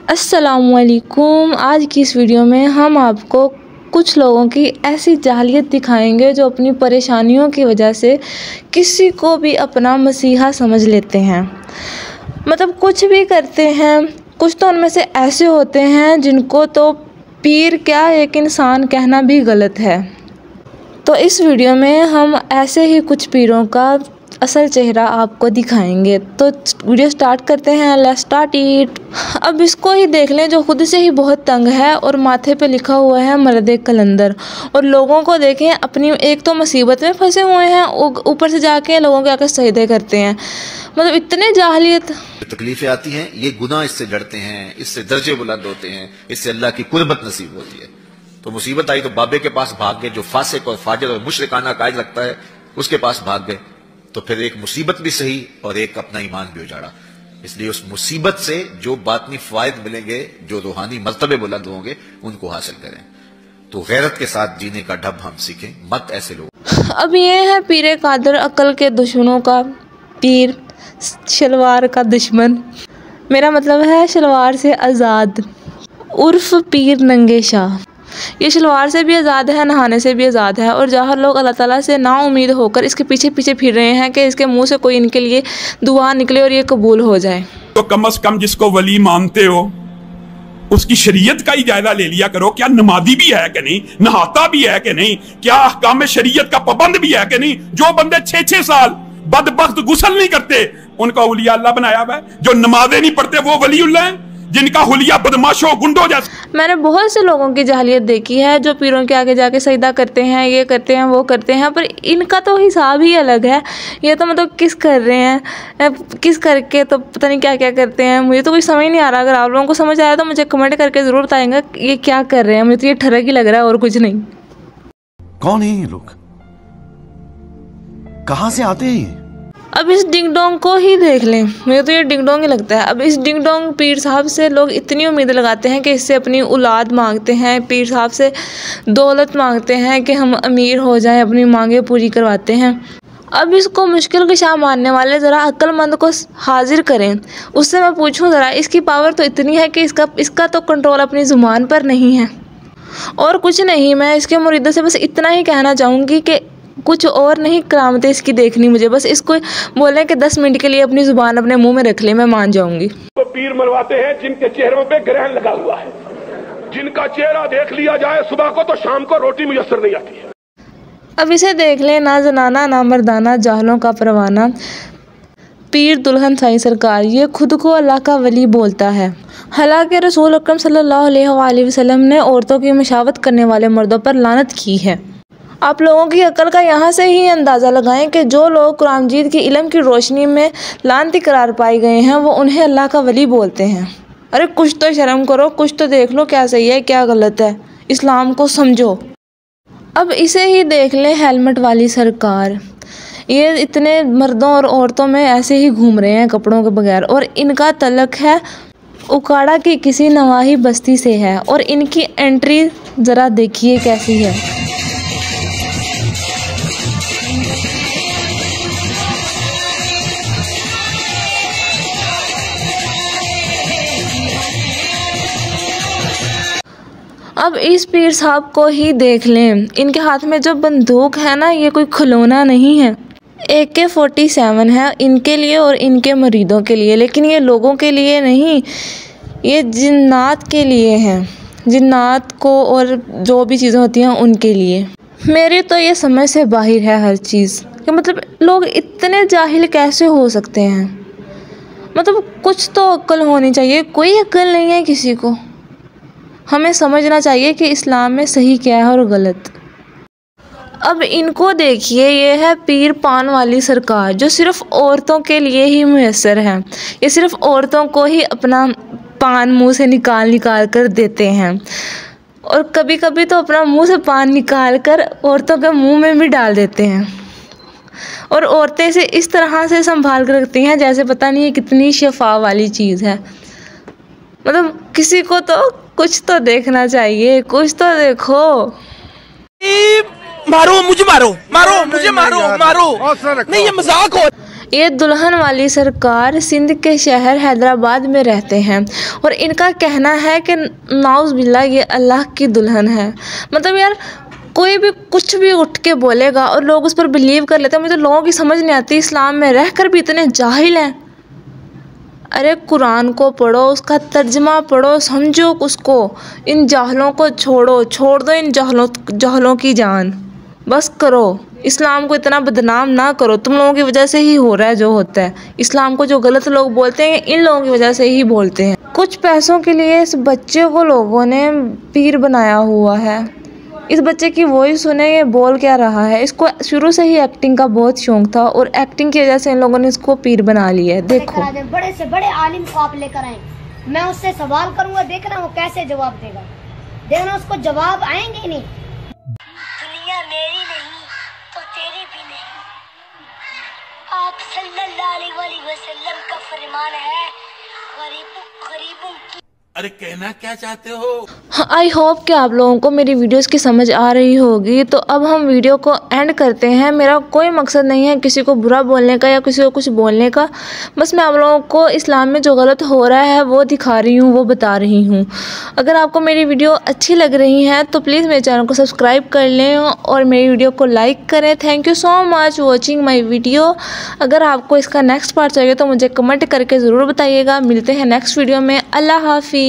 अस्सलामुअलैकुम। आज की इस वीडियो में हम आपको कुछ लोगों की ऐसी जाहिलियत दिखाएंगे जो अपनी परेशानियों की वजह से किसी को भी अपना मसीहा समझ लेते हैं। मतलब कुछ भी करते हैं। कुछ तो उनमें से ऐसे होते हैं जिनको तो पीर क्या एक इंसान कहना भी गलत है। तो इस वीडियो में हम ऐसे ही कुछ पीरों का असल चेहरा आपको दिखाएंगे। तो वीडियो स्टार्ट करते हैं। Let's start it. अब इसको ही देख लें जो खुद से ही बहुत तंग है और माथे पे लिखा हुआ है मर्द कलंदर। और लोगों को देखें अपनी एक तो मुसीबत में फंसे हुए हैं, ऊपर से जाके लोगों के आकर सजदे करते हैं। मतलब इतने जाहिलियत। तकलीफें आती हैं, ये गुनाह इससे जड़ते हैं, इससे दर्जे बुलंद होते हैं, इससे अल्लाह की कुर्बत नसीब होती है। तो मुसीबत आई तो बाबे के पास भाग गए, जो फासिक और फाजिर और मुशरिकाना कायद रखता है उसके पास भाग गए। तो फिर एक मुसीबत भी सही और एक अपना ईमान भी उजाड़ा। इसलिए उस मुसीबत से जो बातनी फायद मिलेंगे, जो रूहानी मर्तबे बुलंद होंगे, उनको हासिल करें। तो गैरत के साथ जीने का ढब हम सीखें, मत ऐसे लोग। अब ये है पीरे कादर, अकल के दुश्मनों का पीर, शलवार का दुश्मन। मेरा मतलब है शलवार से आज़ाद, उर्फ पीर नंगे शाह। ये शलवार से भी आज़ाद है, नहाने से भी आज़ाद है। और जहाँ लोग अल्लाह ताला से ना उम्मीद होकर इसके पीछे पीछे फिर रहे हैं कि इसके मुंह से कोई इनके लिए दुआ निकले और ये कबूल हो जाए। तो कम से कम जिसको वली मानते हो उसकी शरीयत का ही जायजा ले लिया करो। क्या नमाजी भी है कि नहीं, नहाता भी है कि नहीं, क्या अहकाम शरीयत का पाबंद भी है कि नहीं। जो बंदे 6-6 साल बदबख्त गुस्ल नहीं करते उनका उलिया अल्लाह बनाया हुआ है। जो नमाजें नहीं पढ़ते वो वलीउल्लाह हैं, जिनका हुलिया बदमाशों गुंडों जैसे। मैंने बहुत से लोगों की जाहिलियत देखी है जो पीरों के आगे जाके सजदा करते हैं, ये करते हैं, वो करते हैं, पर इनका तो हिसाब ही अलग है। ये तो मतलब किस कर रहे हैं, किस करके तो पता नहीं क्या क्या करते हैं। मुझे तो कुछ समझ नहीं आ रहा। अगर आप लोगों को समझ आया तो मुझे कमेंट करके ज़रूर बताएंगे ये क्या कर रहे हैं। मुझे तो ये ठरक ही लग रहा है और कुछ नहीं। कौन है ये लोग, कहाँ से आते हैं? अब इस डिंग डोंग को ही देख लें, मुझे तो ये डिंग डोंग ही लगता है। अब इस डिंग डोंग पीर साहब से लोग इतनी उम्मीद लगाते हैं कि इससे अपनी औलाद मांगते हैं, पीर साहब से दौलत मांगते हैं कि हम अमीर हो जाएं, अपनी मांगे पूरी करवाते हैं। अब इसको मुश्किल कशा मानने वाले ज़रा अक्लमंद को हाजिर करें। उससे मैं पूछूं ज़रा, इसकी पावर तो इतनी है कि इसका तो कंट्रोल अपनी ज़ुबान पर नहीं है और कुछ नहीं। मैं इसके मुरीदों से बस इतना ही कहना चाहूँगी कि कुछ और नहीं, करामतें इसकी देखनी मुझे। बस इसको बोले कि 10 मिनट के लिए अपनी जुबान अपने मुंह में रख ले, मैं मान जाऊंगी। तो पीर मरवाते हैं जिनके चेहरों पे ग्रहण लगा हुआ है, जिनका चेहरा देख लिया जाए सुबह को तो शाम को रोटी मुयस्सर नहीं आती है। अब इसे देख ले, ना जनाना ना मर्दाना, जाहलों का परवाना, पीर दुल्हन साईं सरकार। ये खुद को अल्लाह का वली बोलता है। हालांकि रसूल अकरम सल्लल्लाहु अलैहि वसल्लम ने औरतों की मशावत करने वाले मर्दों पर लानत की है। आप लोगों की अकल का यहाँ से ही अंदाज़ा लगाएं कि जो लोग कुरान मजीद की इल्म की रोशनी में लानती करार पाए गए हैं वो उन्हें अल्लाह का वली बोलते हैं। अरे कुछ तो शर्म करो, कुछ तो देख लो क्या सही है क्या गलत है, इस्लाम को समझो। अब इसे ही देख लें हेलमेट वाली सरकार। ये इतने मर्दों और औरतों में ऐसे ही घूम रहे हैं कपड़ों के बगैर, और इनका तल्लक है उकाड़ा की किसी नवाही बस्ती से है। और इनकी एंट्री ज़रा देखिए कैसी है। अब इस पीर साहब को ही देख लें। इनके हाथ में जो बंदूक है ना, ये कोई खिलौना नहीं है। AK-47 है इनके लिए और इनके मरीदों के लिए, लेकिन ये लोगों के लिए नहीं, ये जिन्नात के लिए हैं। जिन्नात को और जो भी चीज़ें होती हैं उनके लिए। मेरी तो ये समझ से बाहर है हर चीज़ कि मतलब लोग इतने जाहिल कैसे हो सकते हैं। मतलब कुछ तो अक्ल होनी चाहिए, कोई अक्ल नहीं है किसी को। हमें समझना चाहिए कि इस्लाम में सही क्या है और गलत। अब इनको देखिए, ये है पीर पान वाली सरकार जो सिर्फ औरतों के लिए ही मुयस्सर है। ये सिर्फ औरतों को ही अपना पान मुंह से निकाल कर देते हैं, और कभी कभी तो अपना मुंह से पान निकाल कर औरतों के मुंह में भी डाल देते हैं। और औरतें इसे इस तरह से संभाल कर रखती हैं जैसे पता नहीं ये कितनी शफा वाली चीज़ है। मतलब किसी को तो कुछ तो देखना चाहिए, कुछ तो देखो। मारो मुझे, मारो मारो मुझे, मारो मारो नहीं, ये मजाक हो। ये दुल्हन वाली सरकार सिंध के शहर हैदराबाद में रहते हैं और इनका कहना है कि नाउज़ बिल्ला ये अल्लाह की दुल्हन है। मतलब यार कोई भी कुछ भी उठ के बोलेगा और लोग उस पर बिलीव कर लेते हैं। मुझे तो लोगों की समझ नहीं आती, इस्लाम में रहकर भी इतने जाहिल हैं। अरे कुरान को पढ़ो, उसका तर्जमा पढ़ो, समझो उसको। इन जाहलों को छोड़ दो इन जाहलों की जान। बस करो, इस्लाम को इतना बदनाम ना करो। तुम लोगों की वजह से ही हो रहा है जो होता है। इस्लाम को जो गलत लोग बोलते हैं इन लोगों की वजह से ही बोलते हैं। कुछ पैसों के लिए इस बच्चे को लोगों ने पीर बनाया हुआ है। इस बच्चे की वॉइस सुने ये बोल क्या रहा है। इसको शुरू से ही एक्टिंग का बहुत शौक था और एक्टिंग की वजह से इन लोगों ने इसको पीर बना लिया है। देखो, बड़े से बड़े आलिम को आप लेकर आए, मैं उससे सवाल करूंगा, देखना वो कैसे जवाब देगा। देखना उसको जवाब आएंगे ही नहीं। दुनिया मेरी नहीं तो तेरी भी नहीं। आप सल्लल्लाहु अलैहि वसल्लम का फरमान है, गरीबों की। अरे कहना क्या चाहते हो? आई होप कि आप लोगों को मेरी वीडियोस की समझ आ रही होगी। तो अब हम वीडियो को एंड करते हैं। मेरा कोई मकसद नहीं है किसी को बुरा बोलने का या किसी को कुछ बोलने का। बस मैं आप लोगों को इस्लाम में जो गलत हो रहा है वो दिखा रही हूँ, वो बता रही हूँ। अगर आपको मेरी वीडियो अच्छी लग रही है तो प्लीज़ मेरे चैनल को सब्सक्राइब कर लें और मेरी वीडियो को लाइक करें। Thank you so much watching my video. अगर आपको इसका नेक्स्ट पार्ट चाहिए तो मुझे कमेंट करके ज़रूर बताइएगा। मिलते हैं नेक्स्ट वीडियो में। अल्लाह हाफिज़।